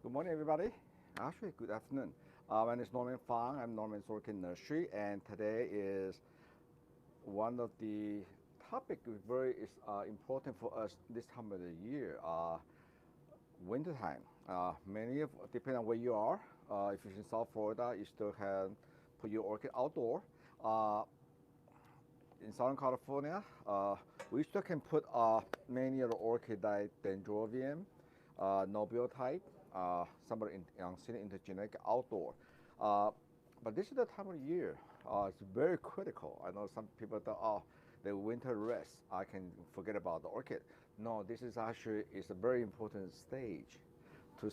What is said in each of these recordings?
Good morning, everybody. Actually, good afternoon. My name is Norman Fang. I'm Norman's Orchid Nursery, and today is one of the topic very is important for us this time of the year, winter time. Many of depending on where you are, if you're in South Florida, you still can put your orchid outdoor. In Southern California, we still can put many of the orchid like dendrobium, nobile type, some of the intergeneric outdoor. But this is the time of the year. It's very critical. I know some people thought, oh, the winter rest, I can forget about the orchid. No, this is actually is a very important stage to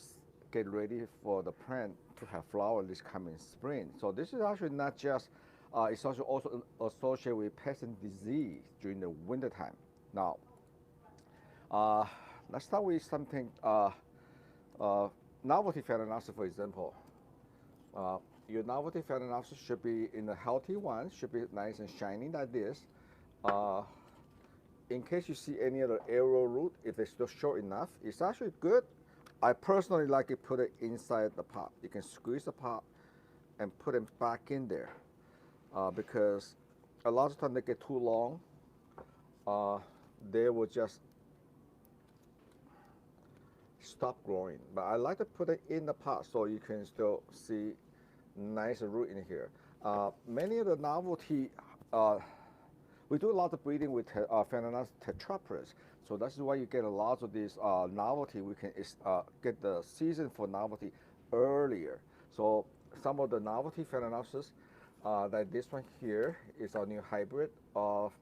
get ready for the plant to have flower this coming spring. So this is actually not just, it's also associated with pest and disease during the winter time. Now, let's start with something, novelty phalaenopsis, for example. Your novelty phalaenopsis should be in a healthy one, should be nice and shiny like this. In case you see any other arrow root, if it's still short enough, it's actually good. I personally like to put it inside the pot. You can squeeze the pot and put it back in there because a lot of times they get too long, they will just stop growing. But I like to put it in the pot so you can still see nice root in here. Many of the novelty, we do a lot of breeding with Phalaenopsis tetrapteris, so that's why you get a lot of these novelty. We can get the season for novelty earlier. So some of the novelty Phalaenopsis, like this one here, is our new hybrid of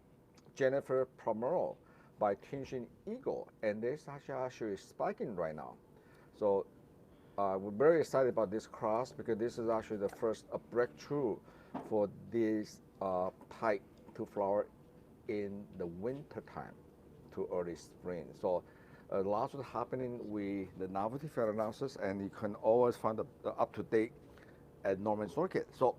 Jennifer Pomerol by Tianjin Eagle, and this actually is spiking right now. So we're very excited about this cross because this is actually the first breakthrough for this type to flower in the winter time to early spring. So a lot is happening with the novelty Phalaenopsis, and you can always find the up-to-date at Norman's Orchid. So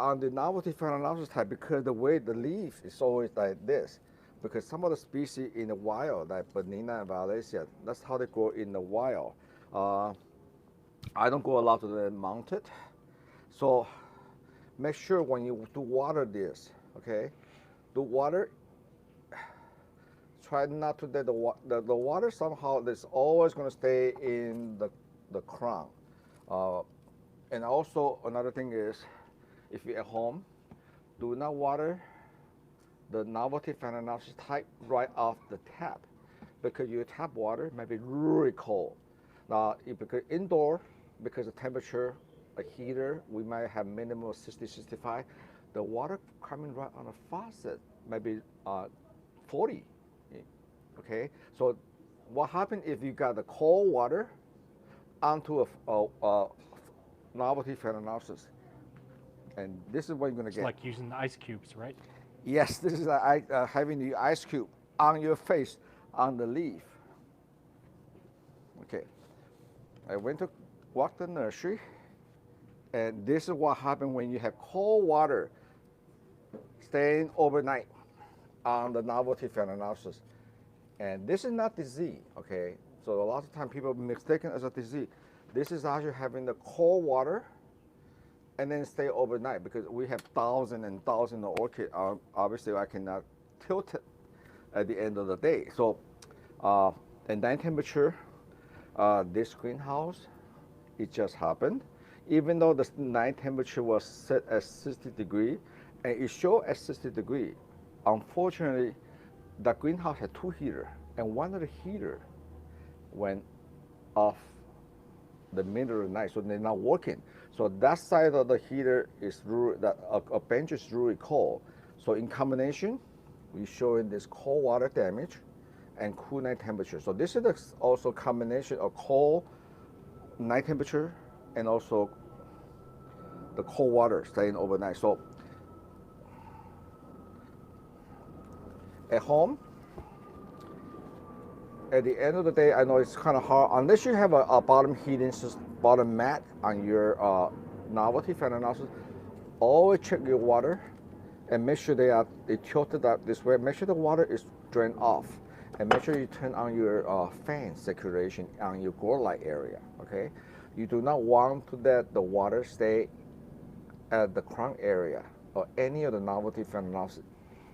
on the novelty Phalaenopsis type, because the way the leaf is always like this, because some of the species in the wild, like Bonina and Valencia, that's how they grow in the wild. I don't go a lot to the mounted, so make sure when you do water this, okay, do water, try not to let the water somehow is always going to stay in the crown. And also another thing is, if you're at home, do not water the novelty Phalaenopsis type right off the tap, because your tap water might be really cold. Now, because indoor, because the temperature, a heater, we might have minimum 60, 65. The water coming right on the faucet might be 40. Okay, so what happens if you got the cold water onto a novelty Phalaenopsis? And this is what you're gonna get. It's like using the ice cubes, right? Yes, this is having the ice cube on your face, on the leaf. Okay, I went to walk the nursery, and this is what happens when you have cold water staying overnight on the novelty Phalaenopsis. And this is not disease, okay? So a lot of times people mistaken as a disease. This is actually having the cold water and then stay overnight, because we have thousands and thousands of orchids. Obviously, I cannot tilt it at the end of the day. So, at night temperature, this greenhouse, it just happened. Even though the night temperature was set at 60 degrees, and it showed at 60 degrees, unfortunately, the greenhouse had two heaters, and one of the heaters went off the middle of the night, so they're not working. So that side of the heater is really, a bench is really cold. So in combination, we're showing this cold water damage and cool night temperature. So this is also combination of cold night temperature and also the cold water staying overnight. So at home, at the end of the day, I know it's kind of hard, unless you have a bottom heating system, bottom mat on your novelty Phalaenopsis. Always check your water and make sure they tilted up this way. Make sure the water is drained off. And make sure you turn on your fan circulation on your grow light area, okay? You do not want to let the water stay at the crown area or any of the novelty phalaenopsis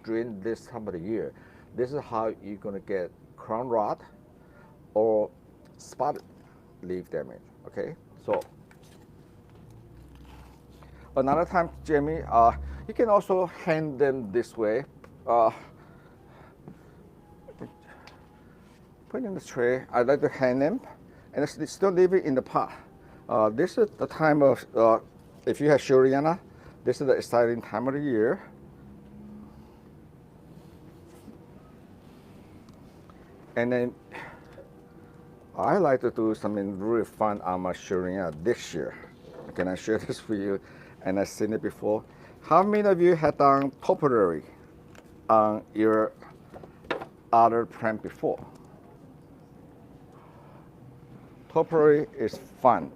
during this time of the year. This is how you're gonna get crown rot or spotted leaf damage, okay? So another time, Jamie, you can also hang them this way. Put in the tray. I like to hang them, and still leave it in the pot. This is the time of, if you have Shuriana, this is the exciting time of the year. And then I like to do something really fun on my Shuriana this year. Can I share this with you? And I've seen it before. How many of you have done topiary on your other plant before? Topiary is fun.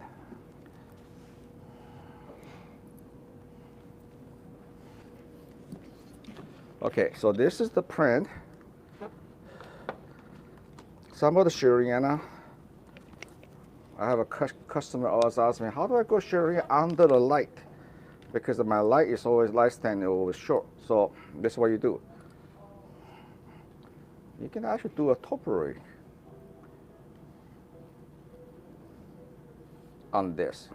Okay, so this is the plant. Some of the Shuriana, I have a customer always ask me, how do I go Shuriana under the light? Because my light is always light standing always short. So this is what you do. You can actually do a topiary on this.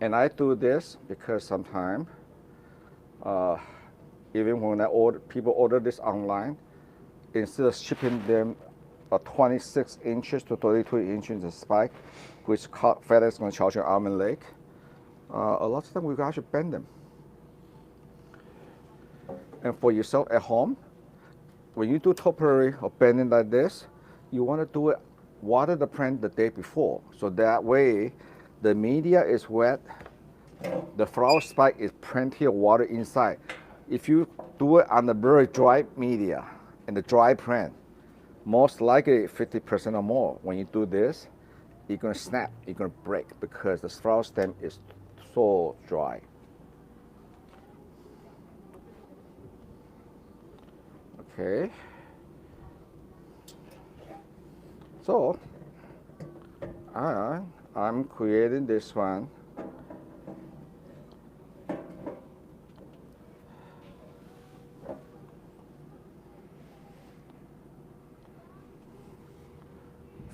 And I do this because sometimes, even when people order this online, instead of shipping them a 26 inches to 32 inches of spike, which FedEx is going to charge you arm and leg, a lot of times we can actually bend them. And for yourself at home, when you do topiary or bending like this, you want to do it, water the plant the day before. So that way, the media is wet, the flower spike is plenty of water inside. If you do it on a very dry media and the dry plant, most likely 50% or more, when you do this, you're going to snap, you're going to break because the flower stem is so dry. Okay. So, I'm creating this one.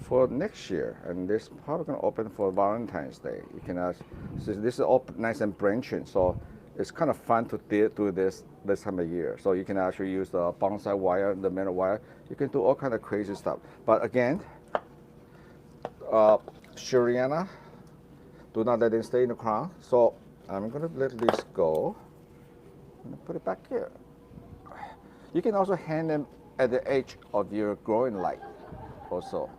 For next year, and this probably going to open for Valentine's Day. You can ask, so this is all nice and branching, so it's kind of fun to do this time of year. So you can actually use the bonsai wire, the metal wire. You can do all kind of crazy stuff. But again, Shuriana, do not let it stay in the crown. So I'm going to let this go and put it back here. You can also hang them at the edge of your growing light also.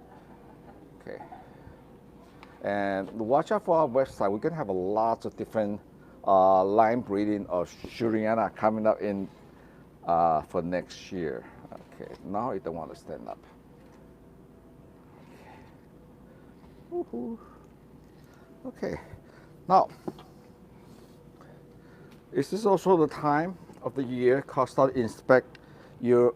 Okay. And watch out for our website. We're going to have a lot of different line breeding of Shuriana coming up in for next year. Okay, now you don't want to stand up. Okay. Okay, now this is also the time of the year to start inspect your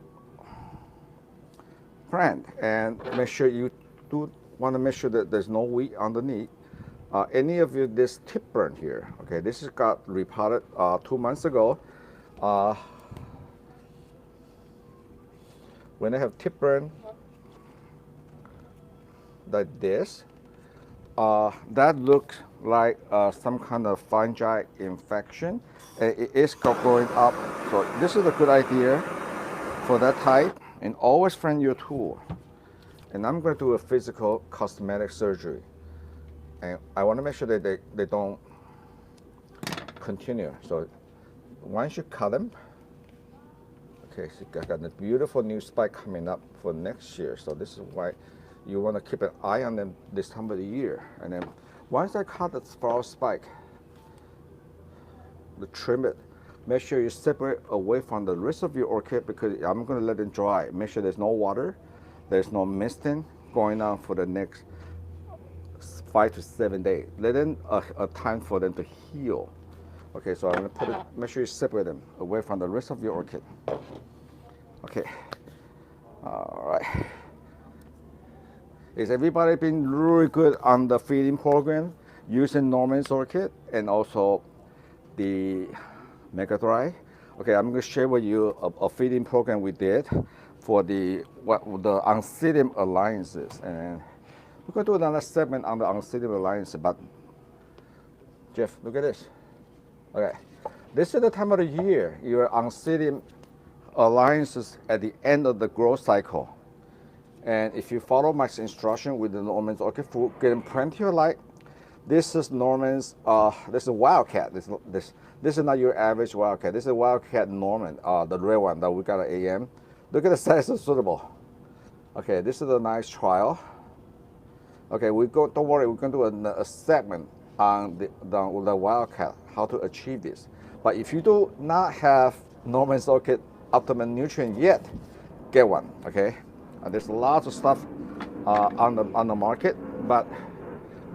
plant and make sure you do want to make sure that there's no weed underneath. Any of you, this tip burn here, okay, this has got repotted 2 months ago. When I have tip burn like this, that looks like some kind of fungi infection. It is growing up, so this is a good idea for that type, and always find your tool. And I'm going to do a physical cosmetic surgery. And I want to make sure that they don't continue. So once you cut them, okay, so you got a beautiful new spike coming up for next year. So this is why you want to keep an eye on them this time of the year. And then once I cut the flower spike, trim it, make sure you separate away from the rest of your orchid because I'm going to let it dry. Make sure there's no water, there's no misting going on for the next 5 to 7 days. Let them a time for them to heal. Okay, so I'm going to put it, make sure you separate them away from the rest of your orchid. Okay, All right. Is everybody been really good on the feeding program using Norman's Orchid and also the Mega Dry? Okay, I'm going to share with you a feeding program we did for the Unseeded Alliances, and we're going to do another segment on the Unseeded Alliance. But Jeff, look at this. Okay, this is the time of the year your Unseeded Alliances at the end of the growth cycle. And if you follow my instruction with the Norman's Orchid food, getting plenty of light. This is Norman's. This is Wildcat. This is not your average Wildcat. This is Wildcat Norman, the red one that we got at AM. Look at the size of suitable. Okay, this is a nice trial. Okay, don't worry. We're going to do a segment on the Wildcat, how to achieve this. But if you do not have Norman's Orchid Optimum Nutrient yet, get one. Okay. There's lots of stuff on the market, but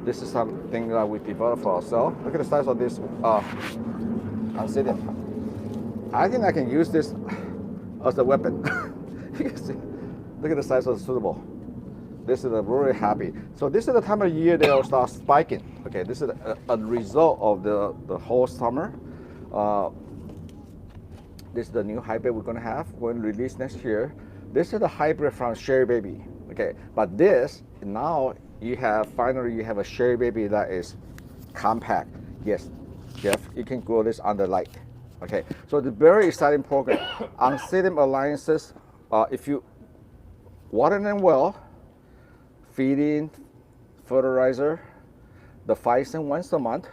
this is something that we developed for ourselves. Look at the size of this Unseeded. I think I can use this as a weapon. You can see. Look at the size of the suitable. This is really happy. So this is the time of year they'll start spiking. Okay, this is a result of the whole summer. This is the new hybrid we're going to have when released next year. This is the hybrid from Cherry Baby, okay? But this, now finally you have a Cherry Baby that is compact. Yes, Jeff, you can grow this under light, okay? So the very exciting program. Unseeded Alliances, if you water them well, feeding, fertilizer, the 5 cents once a month.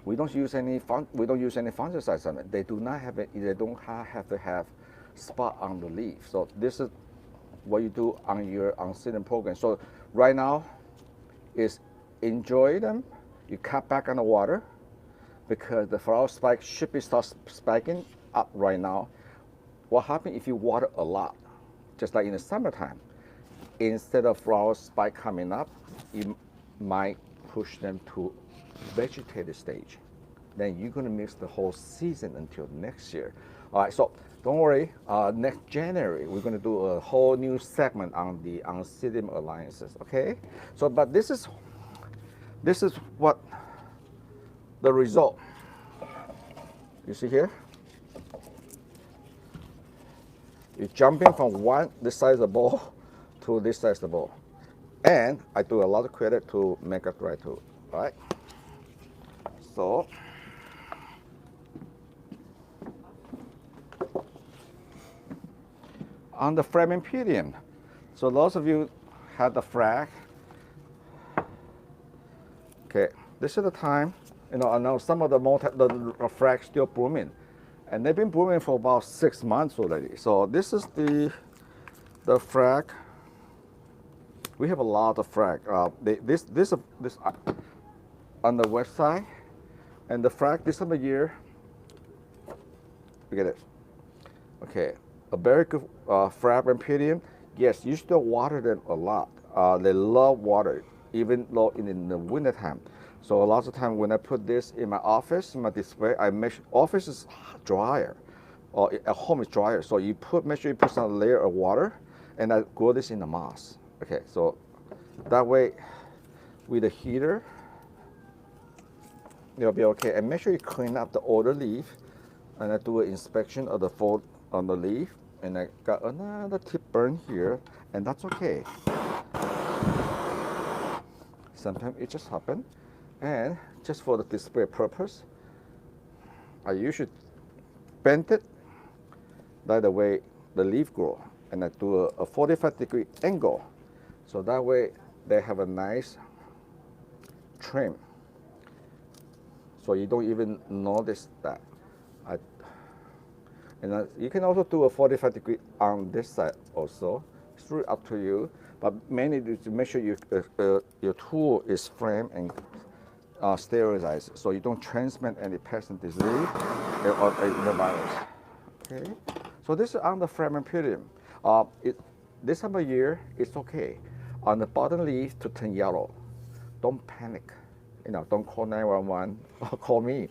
We don't use any fungicides on it. They do not have it. They don't have to have spot on the leaf. So this is what you do on your Unseeded program. So right now is enjoy them. You cut back on the water because the flower spike should be start spiking up right now. What happens if you water a lot, just like in the summertime? Instead of flower spike coming up, you might push them to vegetative stage. Then you're going to miss the whole season until next year. All right, so don't worry. Next January, we're going to do a whole new segment on the Unseeded Alliances. Okay. So, but this is what the result. You see here. You're jumping from this size of the ball to this size of the ball, and I do a lot of credit to Mega Dry too. All right. So. On the fragmentarium, so those of you had the frag. Okay, this is the time. You know, I know some of the frags still blooming, and they've been blooming for about 6 months already. So this is the frag. We have a lot of frag. This on the west side, and the frag this time of year. Look at it. Okay. A very good fragmentarium. Yes, you still water them a lot. They love water, even though in the winter time. So a lot of time when I put this in my office, in my display, I make sure office is drier, or at home is drier. So make sure you put some layer of water, and I grow this in the moss. Okay, so that way, with the heater, it'll be okay. And make sure you clean up the older leaf, and I do an inspection of the fold on the leaf. And I got another tip burn here, and that's okay. Sometimes it just happens, and just for the display purpose, I usually bend it by the way the leaf grow, and I do a 45-degree angle, so that way they have a nice trim, so you don't even notice that. And you can also do a 45-degree on this side also. It's really up to you. But mainly to make sure your tool is framed and sterilized, so you don't transmit any pest and disease or the virus. Okay. So this is on the fragmentarium. This time of year, it's okay. On the bottom leaf to turn yellow. Don't panic. You know, don't call 911 or call me.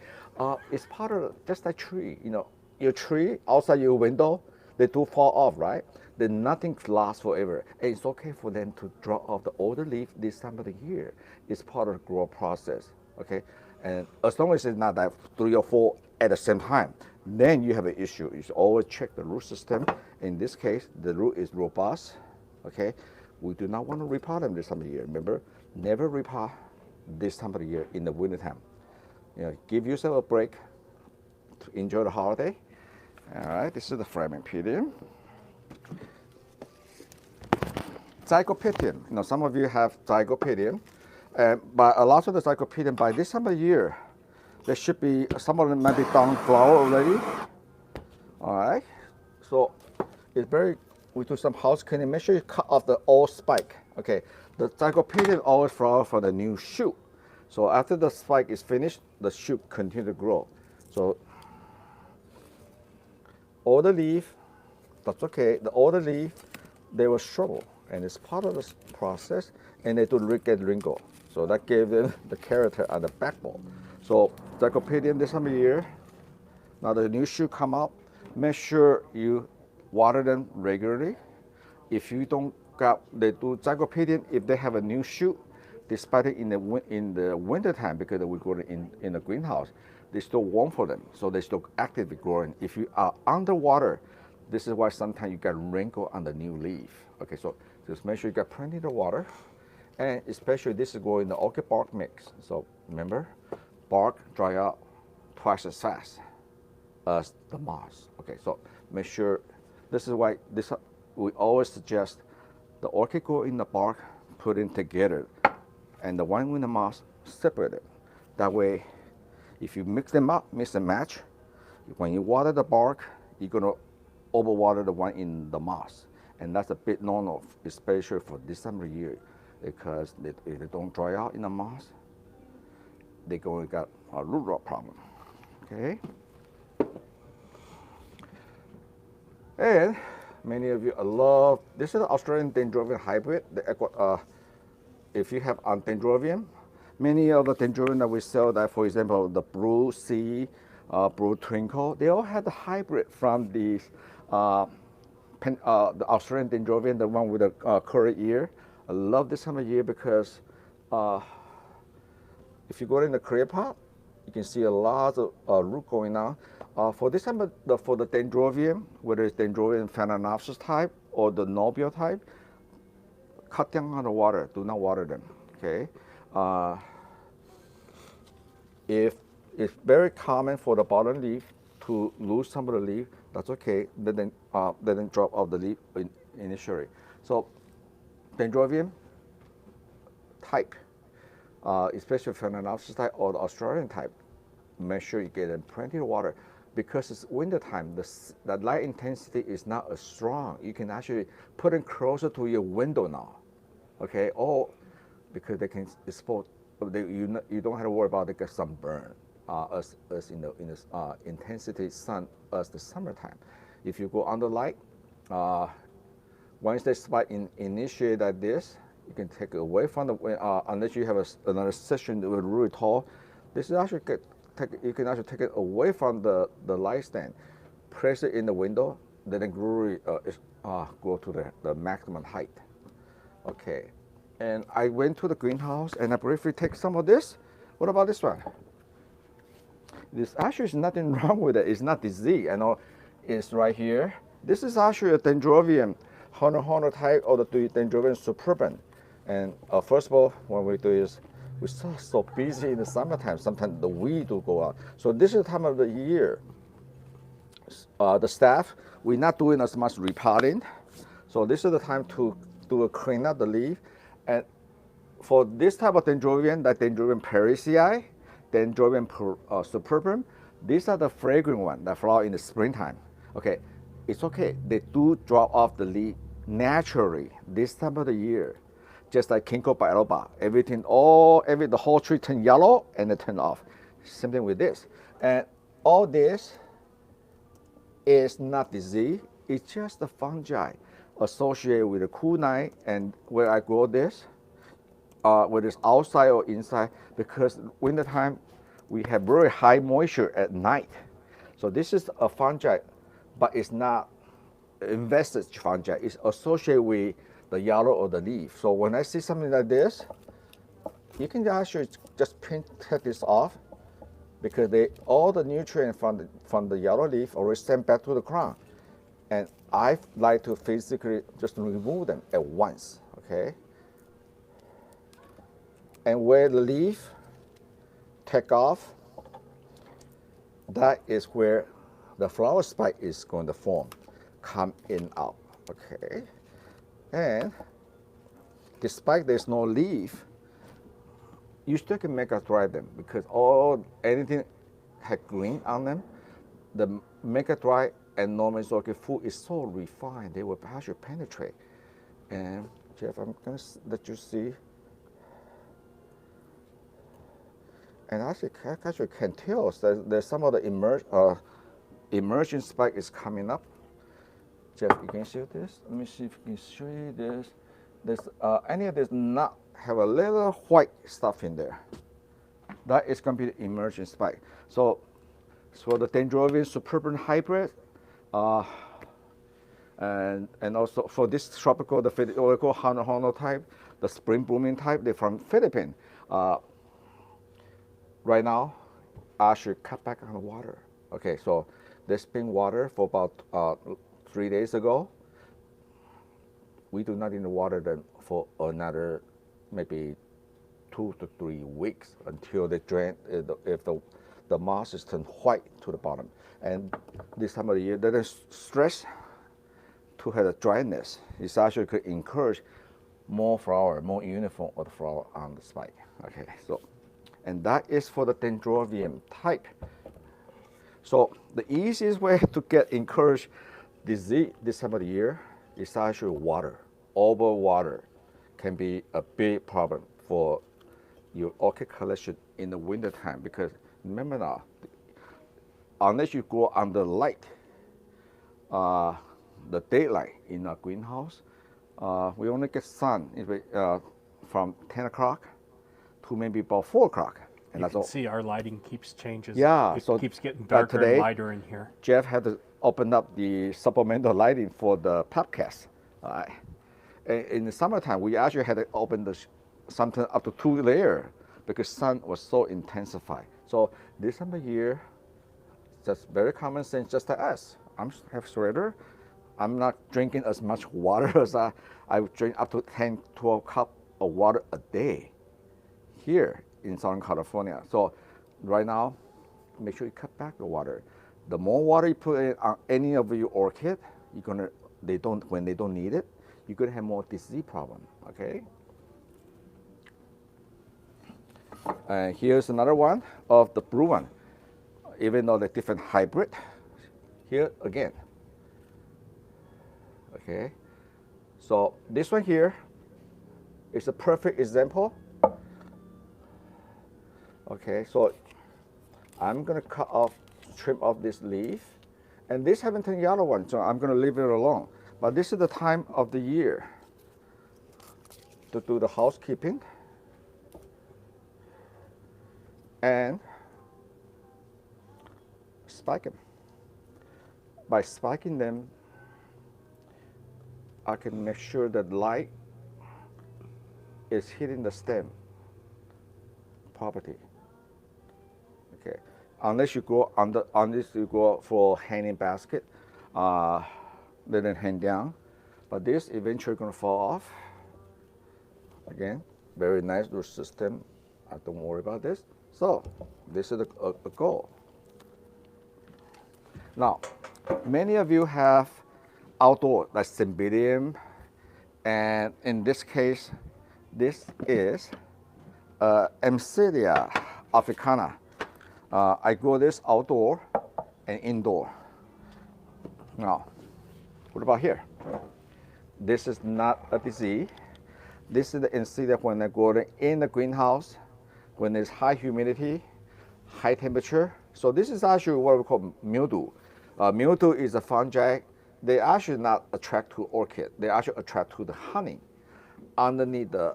It's part of just a tree. You know. Your tree outside your window, they do fall off, right? then nothing lasts forever. And it's okay for them to drop off the older leaf this time of the year. It's part of the growth process, okay? And as long as it's not that 3 or 4 at the same time, then you have an issue. You should always check the root system. In this case, the root is robust, okay? We do not want to repot them this time of the year. Remember, never repot this time of the year in the winter time. You know, give yourself a break to enjoy the holiday. All right, this is the Phragmipedium. Zygopedium. You know, some of you have Zygopedium, but a lot of the Zygopedium by this time of year, there should be, some of them might be down flower already. All right, so it's very, we do some house cleaning. Make sure you cut off the old spike. Okay, the Zygopedium always flower for the new shoot. So after the spike is finished, the shoot continue to grow. So older leaf, that's okay. The older leaf, they will struggle, and it's part of this process, and they do get wrinkle. So that gave them the character and the backbone. So Zygopedium this time of year, now the new shoot come up, make sure you water them regularly. If you don't got, they do Zygopedium, if they have a new shoot, despite it in the winter time, because we grow it in the greenhouse, they still warm for them, so they still actively growing. If you are underwater, this is why sometimes you get wrinkle on the new leaf. Okay, so just make sure you got plenty of water, and especially this is growing the orchid bark mix. So remember, bark dry out twice as fast as the moss. Okay, so make sure, this is why we always suggest the orchid grow in the bark, put in together, and the one with the moss separated. That way, if you mix them up, mix and match, when you water the bark, you're gonna overwater the one in the moss. And that's a bit no-no, especially for this time of year, because if they don't dry out in the moss, they're going to get a root rot problem, okay? And many of you love, this is the Australian Dendrobium hybrid. If you have Dendrobium, many of the Dendrobium that we sell, that for example, the Blue Sea, Blue Twinkle, they all have the hybrid from the Australian Dendrobium, the one with the curly ear. I love this time of year because if you go in the clear pot, you can see a lot of root going on. For this time, for the Dendrobium, whether it's Dendrobium phalaenopsis type or the nobile type, cut down on the water. Do not water them. Okay. If it's very common for the bottom leaf to lose some of the leaf, that's okay. Then drop off the leaf initially. So Dendrobium type, especially phalaenopsis type or the Australian type, make sure you get them plenty of water, because it's winter time. The light intensity is not as strong. You can actually put it closer to your window now, okay? Or because they can expose, you don't have to worry about they get sunburn as in the intensity sun as the summertime. If you go under light, once they spike initiate like this, you can take it away from the unless you have another section that will really tall. This is actually you can actually take it away from the light stand, place it in the window, then it really go to the maximum height. Okay, and I went to the greenhouse and I briefly take some of this. What about this one? This actually is nothing wrong with it. It's not disease. I know it's right here. This is actually a Dendrobium Honor type or the Dendrobium superbum. And first of all, what we do is we're so busy in the summertime. Sometimes the weed will go out. So this is the time of the year. The staff, we're not doing as much repotting. So this is the time to do a clean up the leaf. And for this type of Dendrobium, like Dendrobium parisiae, Dendrobium superbum, these are the fragrant ones that flower in the springtime. Okay, it's okay. They do drop off the leaf naturally this time of the year, just like Ginkgo biloba. Everything, the whole tree turn yellow and it turn off. Same thing with this. And all this is not disease. It's just the fungi associated with the cool night and where I grow this, whether it's outside or inside, because winter time we have very high moisture at night. So this is a fungi, but it's not invested fungi is associated with the yellow or the leaf. So when I see something like this, you can actually just take this off because all the nutrients from the yellow leaf already sent back to the ground. And I like to physically just remove them at once, okay? And where the leaf take off, that is where the flower spike is going to form, come in out, okay? And despite there's no leaf, you still can make us dry them because anything had green on them, the make it dry and Norman orchid food is so refined, they will actually penetrate. And Jeff, I'm gonna let you see. And actually can tell there's some of the emerging spike is coming up. Jeff, you can see this? Let me see if I can show you this. There's any of this not have a little white stuff in there. That is going to be the emerging spike. So the Dendrobium suburban hybrid, and also for this tropical, the Oracle Hono type, the spring blooming type, they're from Philippines. Right now, I should cut back on the water. Okay, so there's been water for about 3 days ago. We do not need to water them for another maybe 2 to 3 weeks until they drain, if the moss is turned white to the bottom. And this time of the year, there's stress to have a dryness. It's actually could encourage more flower, more uniform of the flower on the spike. Okay, so, and that is for the Dendrobium type. So the easiest way to encourage disease this time of the year is actually water. Over water can be a big problem for your orchid collection in the winter time, because remember now, unless you grow under light, the daylight in a greenhouse, we only get sun from 10 o'clock to maybe about 4 o'clock. And you can see our lighting keeps changing. Yeah, it keeps getting darker today, and lighter in here. Jeff had to open up the supplemental lighting for the podcast. In the summertime, we actually had to open something up to 2 layers because sun was so intensified. So this time of year, just very common sense, just like us. I'm have shredder. I'm not drinking as much water as I drink up to 10, 12 cups of water a day here in Southern California. So right now, make sure you cut back the water. The more water you put in on any of your orchid, when they don't need it, you're gonna have more disease problem, okay? And here's another one of the blue one. Even though they're different hybrid, here again, okay? So this one here is a perfect example. Okay, so I'm gonna trim off this leaf, and this haven't turned yellow one, so I'm gonna leave it alone. But this is the time of the year to do the housekeeping, and spike them. By spiking them, I can make sure that light is hitting the stem property. Okay, unless you go for hanging basket, then hang down. But this eventually gonna fall off. Again, very nice root system. Don't worry about this. So this is a goal. Now, many of you have outdoor, like Cymbidium, and in this case, this is Amcidia africana. I grow this outdoor and indoor. Now, what about here? This is not a disease. This is the Amcidia when I grow it in the greenhouse, when there's high humidity, high temperature. So this is actually what we call mildew. Mildew is a fungi. They actually not attract to orchid. They actually attract to the honey underneath the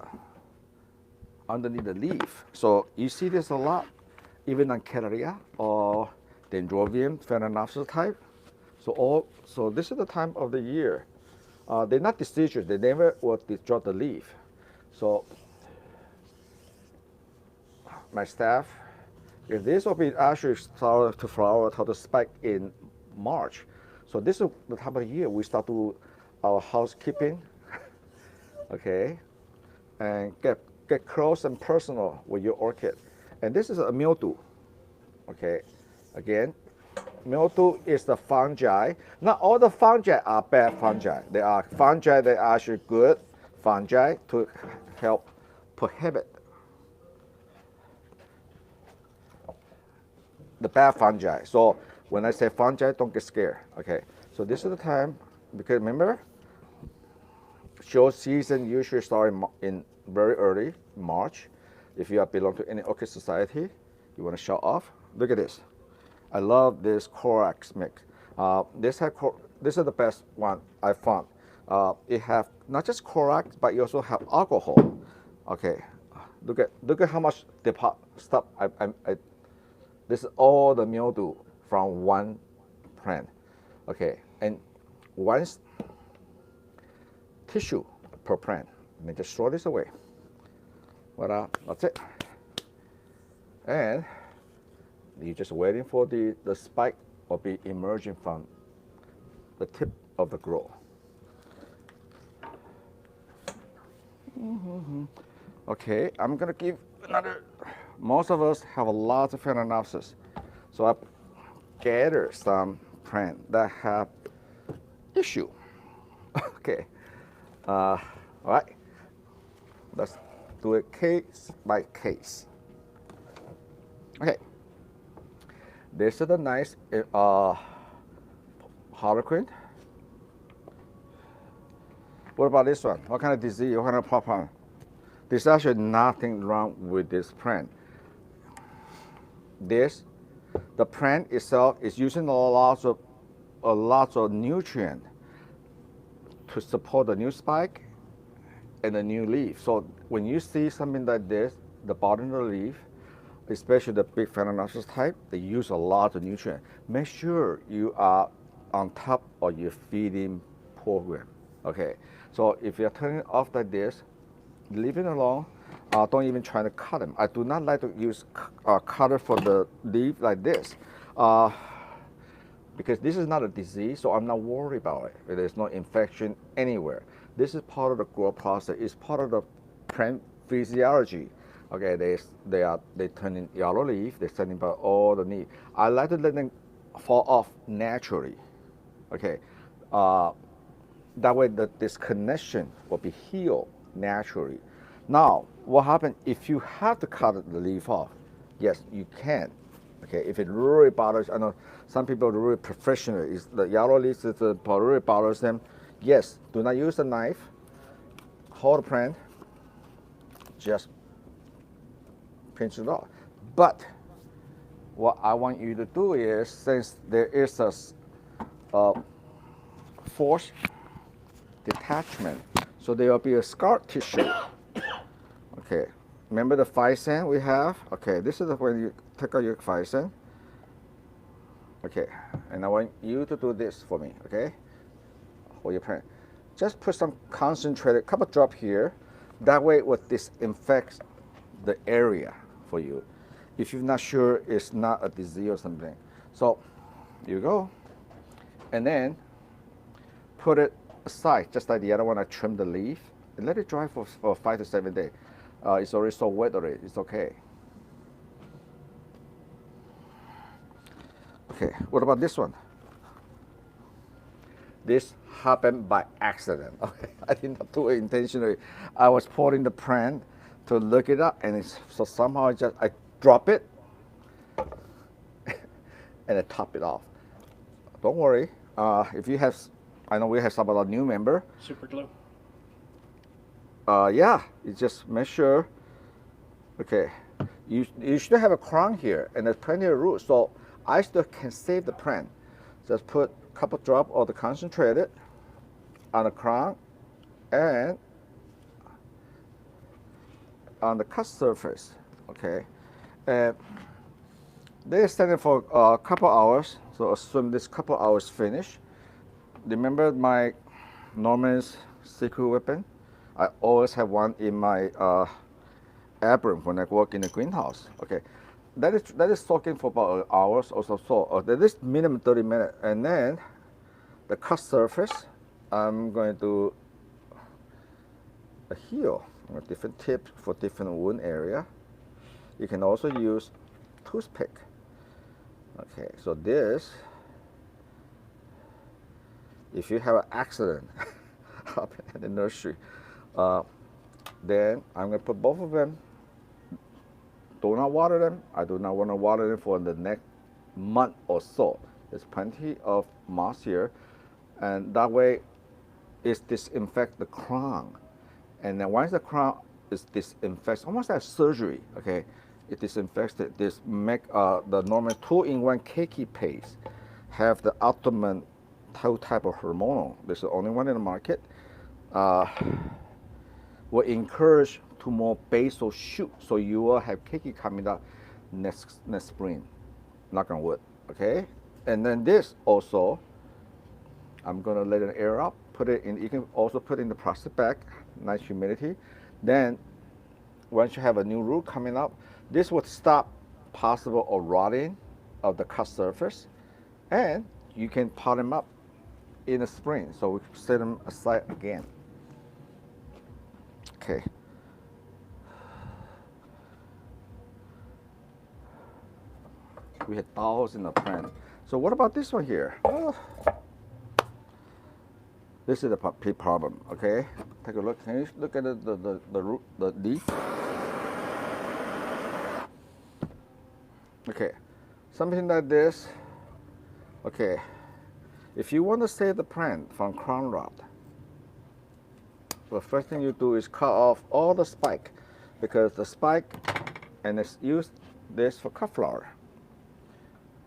leaf. So you see this a lot, even on Cattleya or Dendrobium phalaenopsis type. So this is the time of the year. They're not deciduous. They never will drop the leaf. So my staff, if this will be actually start to flower, start to spike in March. So this is the time of the year we start to our housekeeping, okay, and get close and personal with your orchid. And this is a mildew, okay. Again, mildew is the fungi. Not all the fungi are bad fungi. There are fungi that are actually good fungi to help prohibit the bad fungi. So when I say fungi, don't get scared. Okay. So this is the time, because remember, show season usually start in very early March. If you belong to any orchid society, you want to show off. Look at this. I love this Corax mix. This is the best one I found. It have not just Corax, but you also have alcohol. Okay, look at how much stuff this is all the mildew from one plant. Okay, and one tissue per plant. Let me just throw this away. Voila, that's it. And you're just waiting for the spike will be emerging from the tip of the grow. Okay, I'm gonna give another. Most of us have a lot of phalaenopsis, so I gather some plants that have issue. Okay, all right. Let's do it case by case. Okay. This is a nice harlequin. What about this one? What kind of disease? What kind of problem? There's actually nothing wrong with this plant. The plant itself is using a lot of nutrient to support the new spike and the new leaf. So when you see something like this, the bottom of the leaf, especially the big phalaenopsis type, they use a lot of nutrient. Make sure you are on top of your feeding program. Okay, so if you're turning it off like this, leave it alone. Don't even try to cut them. I do not like to use cutter for the leaf like this, because this is not a disease, so I'm not worried about it. There's no infection anywhere. This is part of the growth process. It's part of the plant physiology. Okay, they turn in yellow leaf. They're sending by all the leaf. I like to let them fall off naturally. Okay, that way this connection will be healed naturally. Now, what happens if you have to cut the leaf off? Yes, you can. Okay, if it really bothers, I know some people are really professional. Is the yellow leaf really bothers them? Yes, do not use a knife. Hold the plant. Just pinch it off. But what I want you to do is, since there is a forced detachment, so there will be a scar tissue. Okay, remember the 5 cent we have? Okay, this is when you take out your 5 cent. Okay, and I want you to do this for me, okay? Hold your pen. Just put some concentrated, couple drop here. That way it will disinfect the area for you. If you're not sure it's not a disease or something. So, here you go. And then, put it aside, just like the other one, I trimmed the leaf. And let it dry for 5 to 7 days. It's already so wet already, it's okay. Okay, what about this one? This happened by accident. Okay, I did not do it intentionally. I was pouring the plant to look it up, and so somehow I drop it and I top it off. Don't worry. If you have, I know we have some of our new member. Super glue. Yeah, you just make sure. Okay, you should have a crown here, and there's plenty of roots, so I still can save the plant. Just put a couple drops of the concentrated on the crown and on the cut surface. Okay, and they're standing for a couple hours, So assume this couple hours finish. Remember my Norman's secret weapon? I always have one in my apron when I work in the greenhouse. Okay, that is soaking for about hours or so. That is minimum 30 minutes, and then the cut surface, I'm going to heal different tips for different wound area. You can also use toothpick. Okay, so this, if you have an accident up at the nursery, then I'm going to put both of them. Do not water them. I do not want to water them for the next month or so. There's plenty of moss here, and that way it disinfects the crown. And then once the crown is disinfected, almost like surgery, okay, it disinfects it. This make the Norman 2-in-1 cakey paste have the ultimate type of hormonal. This is the only one in the market. Will encourage to more basal shoot, so you will have cakey coming up next spring. Knock on wood, okay. And then this also, I'm gonna let it air up. Put it in. You can also put it in the plastic bag, nice humidity. Then, once you have a new root coming up, this would stop possible of rotting of the cut surface, and you can pot them up in the spring. So we set them aside again. Okay. We had thousands of plants. So what about this one here? Oh. This is the big problem, okay? Take a look. Can you look at the root, the leaf? Okay, something like this. Okay, if you want to save the plant from crown rot, the first thing you do is cut off all the spike, because the spike, and it's use this for cut flower.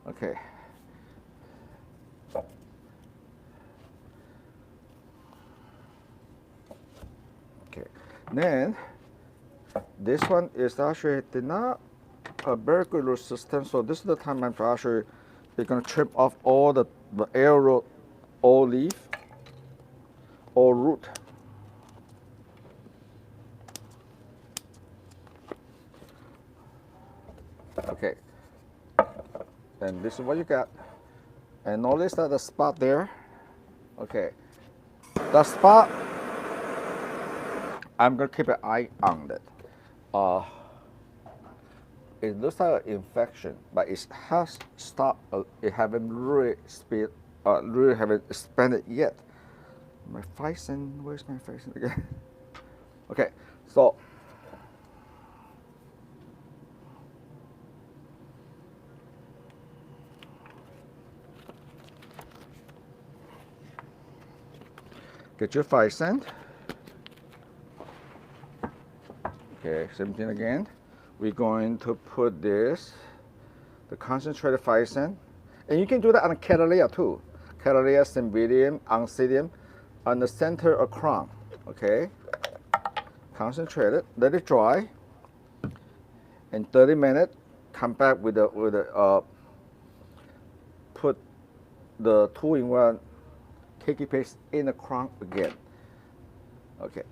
Okay. Then this one is actually not a very good root system, so this is the time I'm actually going to trim off all the air root, all leaf, all root. Okay, and this is what you got. And notice that the spot there. Okay, the spot, I'm going to keep an eye on it. It looks like an infection, but it has stopped. It haven't really haven't expanded yet. My Phison, where's my Phison again? Okay, so get your Phison. Okay, same thing again. We're going to put this, the concentrated Phison, and you can do that on Cattleya too. Cattleya, Cymbidium, Oncidium, on the center of crown. Okay, concentrate it, let it dry. In 30 minutes, come back with put the 2-in-1 cakey paste in the crown again. Okay,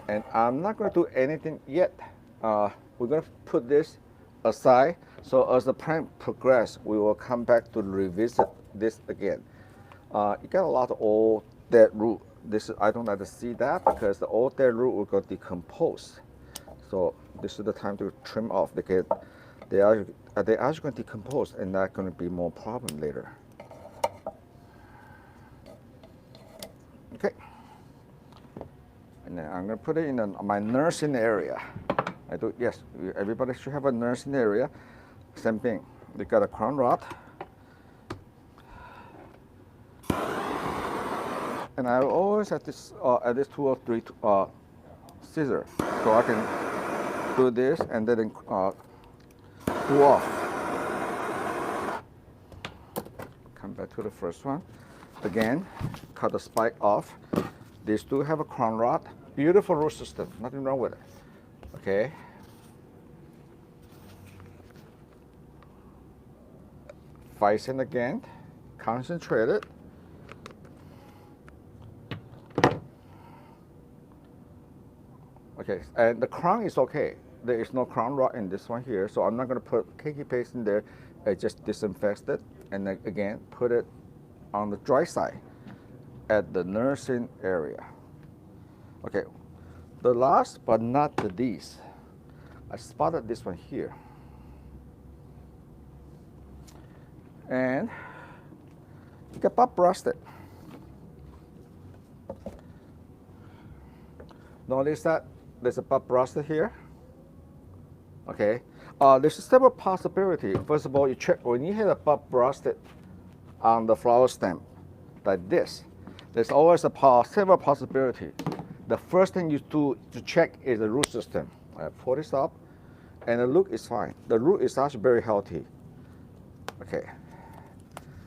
and I'm not going to do anything yet. We're going to put this aside, so as the plant progresses, we will come back to revisit this again. You got a lot of old dead root. I don't like to see that, because the old dead root will go decompose. So this is the time to trim off, because they are going to decompose, and that's going to be more problem later. Okay. And then I'm going to put it in my nursing area. Yes, everybody should have a nursing area. Same thing. They got a crown rot. And I always have this, at least 2 or 3 scissors, so I can do this and then pull off. Come back to the first one. Again, cut the spike off. These two have a crown rot. Beautiful root system, nothing wrong with it. Okay. Phison again, concentrated. Okay, and the crown is okay. There is no crown rot in this one here, so I'm not going to put cakey paste in there. I just disinfect it, and then again put it on the dry side at the nursing area. Okay, the last but not the least, I spotted this one here. And you get bud rusted. Notice that there's a bud rusted here. Okay, there's several possibility. First of all, you check when you hit a bud rusted on the flower stem like this. There's always several possibility. The first thing you do to check is the root system. I pull this up, and the root is fine. The root is actually very healthy. Okay.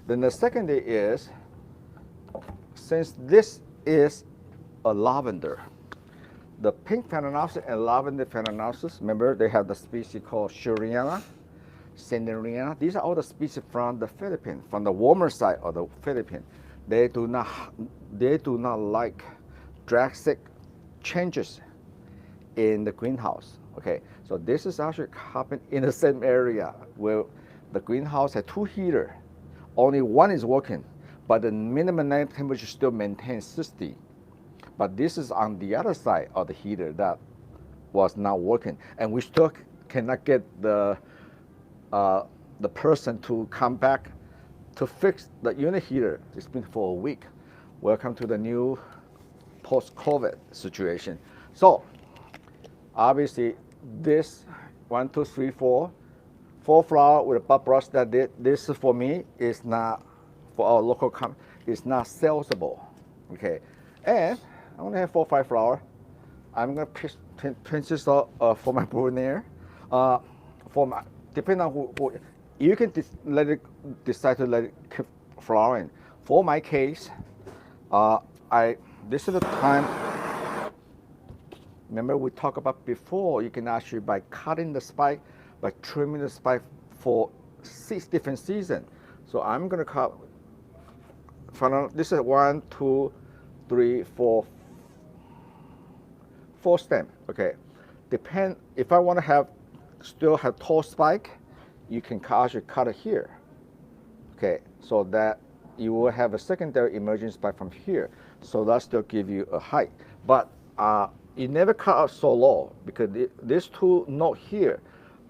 Then the second thing is, since this is a lavender, the pink Phalaenopsis and lavender Phalaenopsis, remember they have the species called Shuriana, Sanderiana. These are all the species from the Philippines, from the warmer side of the Philippines. They do not like drastic changes in the greenhouse. Okay, so this is actually happening in the same area where the greenhouse had 2 heaters. Only one is working, but the minimum temperature still maintains 60. But this is on the other side of the heater that was not working, and we still cannot get the person to come back to fix the unit heater. It's been for a week. Welcome to the new post-COVID situation. So obviously this 1, 2, 3, 4 flowers with a bud brush that this for me is not, for our local it's not salesable. Okay, and I only have 4 or 5 flowers. I'm gonna pinch this up for my brunette. Depending on who you can decide to let it keep flowering. For my case, this is the time. Remember we talked about before, you can actually by cutting the spike, by trimming the spike for 6 different seasons. So I'm gonna cut. This is 1, 2, 3, 4 stem. Okay, depend if I want to still have tall spike, you can actually cut it here. Okay, so that you will have a secondary emerging spike from here. So that still give you a height, but you never cut out so low because these 2 nodes here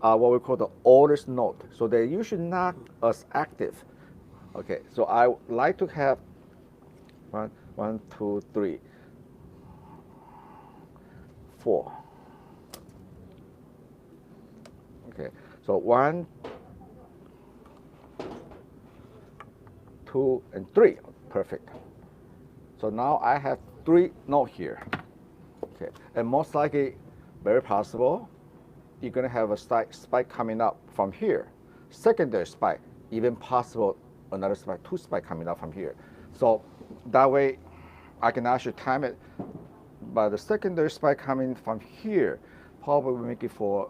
are what we call the oldest node. So they're usually not as active. Okay, so I like to have 1, 2, 3, 4. Okay, so 1, 2, and 3, perfect. So now I have 3 nodes here. Okay, and most likely, very possible, you're gonna have a spike coming up from here. Secondary spike, even possible another spike, 2 spikes coming up from here. So that way, I can actually time it. But the secondary spike coming from here, probably will make it for,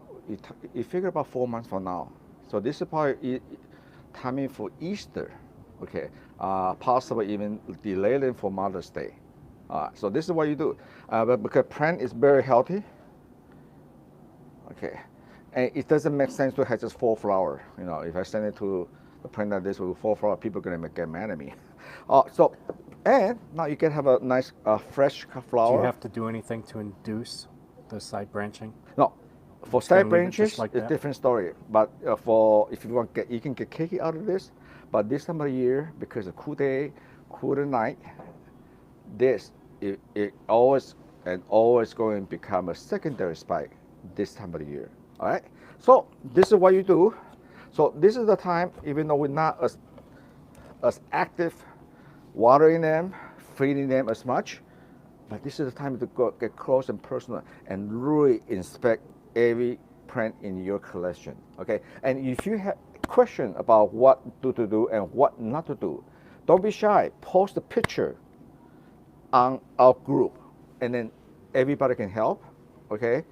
you figure about 4 months from now. So this is probably timing for Easter, okay? Possibly even delaying for Mother's Day. So this is what you do. But because plant is very healthy, okay, and it doesn't make sense to have just 4 flowers. You know, if I send it to the plant like this with 4 flowers, people are gonna get mad at me. And now you can have a nice fresh flower. Do you have to do anything to induce the side branching? No, for side branches, it's a different story. But for if you want, you can get cakey out of this. But this time of year, because of cool day, cooler night, it always going to become a secondary spike this time of the year. All right. So this is what you do. So this is the time, even though we're not as active, watering them, feeding them as much, but this is the time to get close and personal and really inspect every plant in your collection. Okay, and if you have question about what to do and what not to do, don't be shy. Post a picture on our group, and then everybody can help. Okay,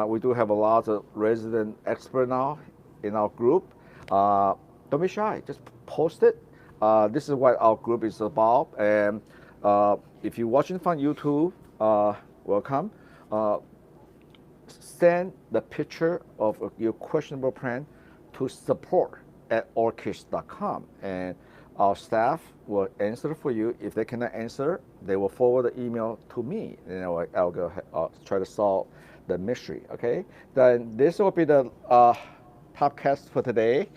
we do have a lot of resident experts now in our group. Don't be shy. Just post it. This is what our group is about. And if you're watching from YouTube, welcome. Send the picture of your questionable plant to support@orchids.com, and our staff will answer for you. If they cannot answer, they will forward the email to me, and I'll go try to solve the mystery. Okay, then this will be the topcast for today.